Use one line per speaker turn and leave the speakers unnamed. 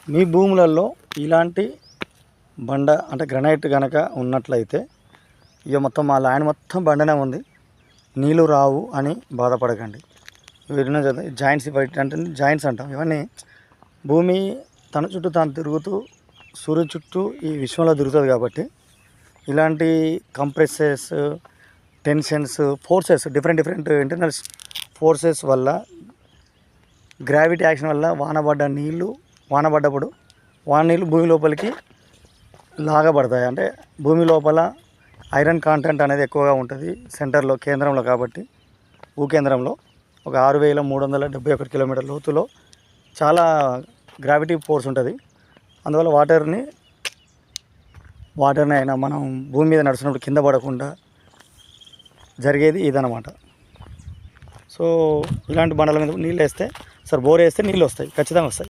మీ భూములలో ఇలాంటి బండ అంటే గ్రనైట్ కనుక ఉన్నట్లయితే ఇక మొత్తం మా ల్యాండ్ మొత్తం బండనే ఉంది, నీళ్ళు రావు అని బాధపడకండి. వీటిని జాయింట్స్ అంటే జాయింట్స్ అంటాం. ఇవన్నీ భూమి తన చుట్టూ తాను తిరుగుతూ సూర్యుని చుట్టూ ఈ విశ్వంలో తిరుగుతుంది కాబట్టి ఇలాంటి compresses, tensions, forces, different internal forces వల్ల, గ్రావిటీ యాక్షన్ వల్ల వాన పడ్డప్పుడు నీళ్ళు భూమి లోపలికి లాగబడతాయి. అంటే భూమి లోపల ఐరన్ కాంటెంట్ అనేది ఎక్కువగా ఉంటుంది సెంటర్లో, కేంద్రంలో. కాబట్టి భూకేంద్రంలో ఒక 6371 కిలోమీటర్ లోతులో చాలా గ్రావిటీ ఫోర్స్ ఉంటుంది. అందువల్ల వాటర్ని అయినా మనం భూమి మీద నడుస్తున్నప్పుడు కింద పడకుండా జరిగేది ఇదన్నమాట. సో ఇలాంటి బండల మీద నీళ్ళు వేస్తే, బోర్ వేస్తే నీళ్ళు వస్తాయి, ఖచ్చితంగా వస్తాయి.